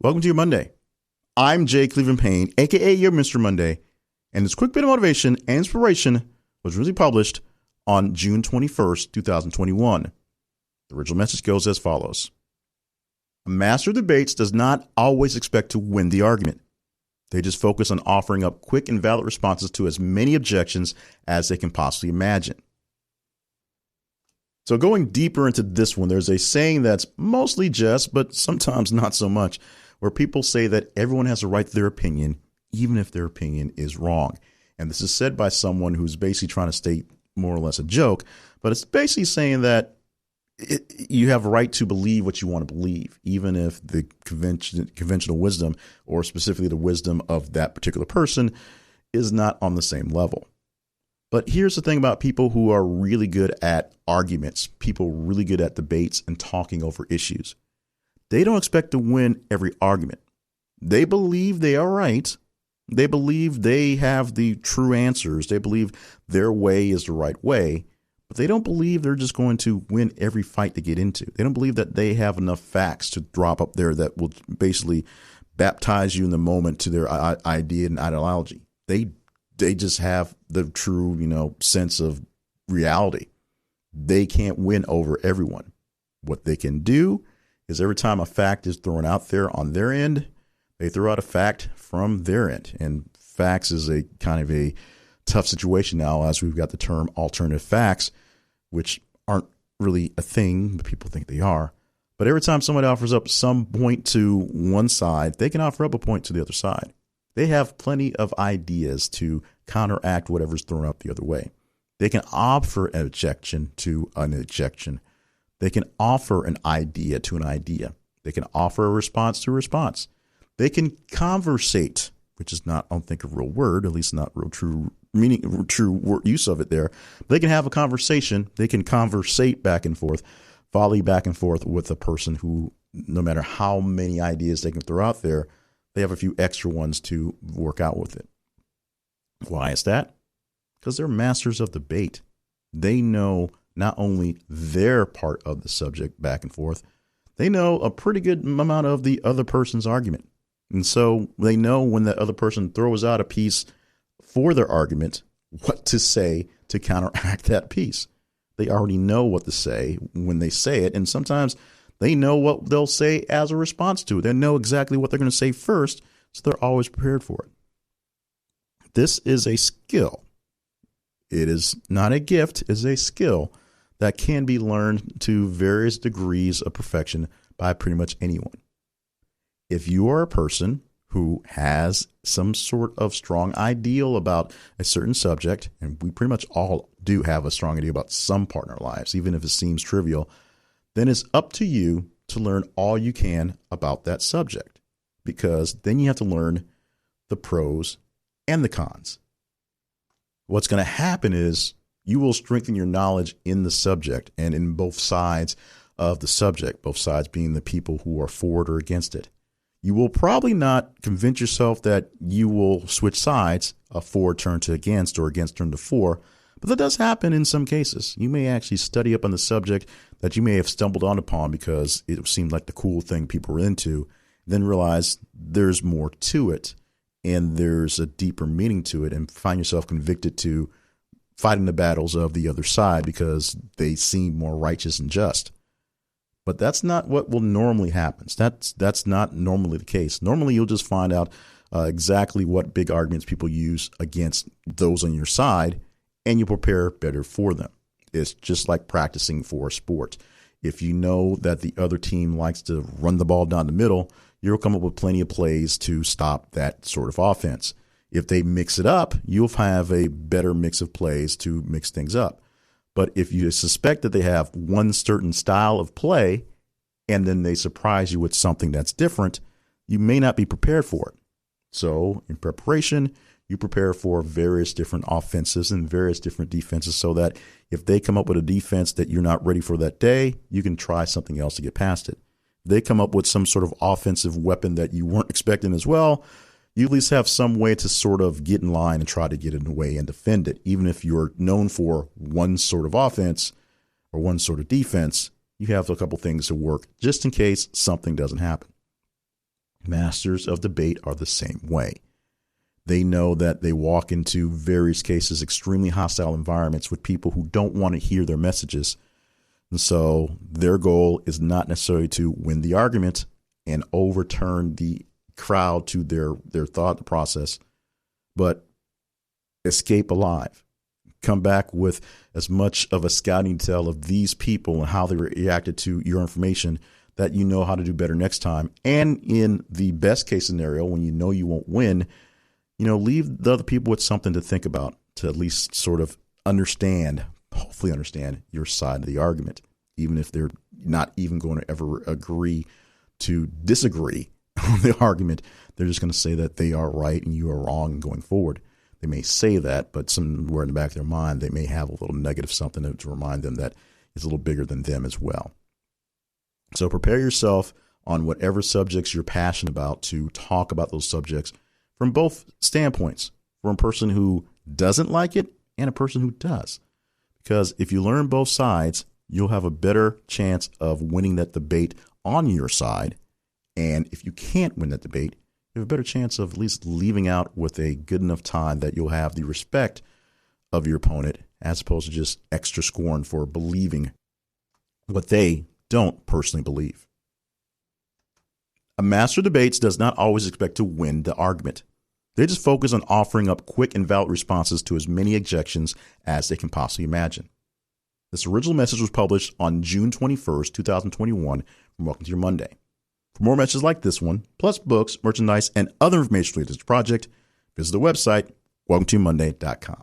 Welcome to your Monday. I'm Jay Cleveland Payne, aka your Mr. Monday, and this quick bit of motivation and inspiration was really published on June 21st, 2021. The original message goes as follows. A master of debates does not always expect to win the argument. They just focus on offering up quick and valid responses to as many objections as they can possibly imagine. So going deeper into this one, there's a saying that's mostly jest, but sometimes not so much, where people say that everyone has a right to their opinion, even if their opinion is wrong. And this is said by someone who's basically trying to state more or less a joke, but it's basically saying that you have a right to believe what you want to believe, even if the conventional wisdom, or specifically the wisdom of that particular person, is not on the same level. But here's the thing about people who are really good at arguments, people really good at debates and talking over issues. They don't expect to win every argument. They believe they are right. They believe they have the true answers. They believe their way is the right way, but they don't believe they're just going to win every fight to get into. They don't believe that they have enough facts to drop up there that will basically baptize you in the moment to their idea and ideology. They just have the true, sense of reality. They can't win over everyone. What they can do is every time a fact is thrown out there on their end, they throw out a fact from their end. And facts is a kind of a tough situation now, as we've got the term alternative facts, which aren't really a thing, but people think they are. But every time somebody offers up some point to one side, they can offer up a point to the other side. They have plenty of ideas to counteract whatever's thrown out the other way. They can offer an objection to an objection. They can offer an idea to an idea. They can offer a response to a response. They can conversate, which is not, I don't think, a real word, at least not real true meaning, true use of it there. They can have a conversation. They can conversate back and forth, volley back and forth with a person who, no matter how many ideas they can throw out there, they have a few extra ones to work out with it. Why is that? Because they're masters of debate. They know not only their part of the subject back and forth, they know a pretty good amount of the other person's argument. And so they know when that other person throws out a piece for their argument, what to say to counteract that piece. They already know what to say when they say it. And sometimes they know what they'll say as a response to it. They know exactly what they're going to say first, so they're always prepared for it. This is a skill. It is not a gift, it's a skill that can be learned to various degrees of perfection by pretty much anyone. If you are a person who has some sort of strong ideal about a certain subject, and we pretty much all do have a strong idea about some part in our lives, even if it seems trivial, then it's up to you to learn all you can about that subject, because then you have to learn the pros and the cons. What's going to happen is you will strengthen your knowledge in the subject and in both sides of the subject, both sides being the people who are for it or against it. You will probably not convince yourself that you will switch sides, a for turn to against or against turn to for, but that does happen in some cases. You may actually study up on the subject that you may have stumbled on upon because it seemed like the cool thing people were into, then realize there's more to it and there's a deeper meaning to it, and find yourself convicted to fighting the battles of the other side because they seem more righteous and just. But that's not what will normally happen. That's not normally the case. Normally, you'll just find out exactly what big arguments people use against those on your side, and you prepare better for them. It's just like practicing for a sport. If you know that the other team likes to run the ball down the middle, you'll come up with plenty of plays to stop that sort of offense. If they mix it up, you'll have a better mix of plays to mix things up. But if you suspect that they have one certain style of play and then they surprise you with something that's different, you may not be prepared for it. So in preparation, you prepare for various different offenses and various different defenses so that if they come up with a defense that you're not ready for that day, you can try something else to get past it. If they come up with some sort of offensive weapon that you weren't expecting as well, you at least have some way to sort of get in line and try to get in the way and defend it. Even if you're known for one sort of offense or one sort of defense, you have a couple things to work just in case something doesn't happen. Masters of debate are the same way. They know that they walk into various cases extremely hostile environments with people who don't want to hear their messages. And so their goal is not necessarily to win the argument and overturn the crowd to their thought process, but escape alive. Come back with as much of a scouting tale of these people and how they reacted to your information that you know how to do better next time. And in the best case scenario, when you know you won't win, leave the other people with something to think about, to at least sort of hopefully understand your side of the argument, even if they're not even going to ever agree to disagree on the argument. They're just going to say that they are right and you are wrong going forward. They may say that, but somewhere in the back of their mind, they may have a little negative something to remind them that is a little bigger than them as well. So prepare yourself on whatever subjects you're passionate about to talk about those subjects from both standpoints, from a person who doesn't like it and a person who does. Because if you learn both sides, you'll have a better chance of winning that debate on your side. And if you can't win that debate, you have a better chance of at least leaving out with a good enough time that you'll have the respect of your opponent, as opposed to just extra scorn for believing what they don't personally believe. A master of debates does not always expect to win the argument. They just focus on offering up quick and valid responses to as many objections as they can possibly imagine. This original message was published on June 21st, 2021 from Welcome to Your Monday. For more messages like this one, plus books, merchandise, and other information related to this project, visit the website, welcometoyourmonday.com.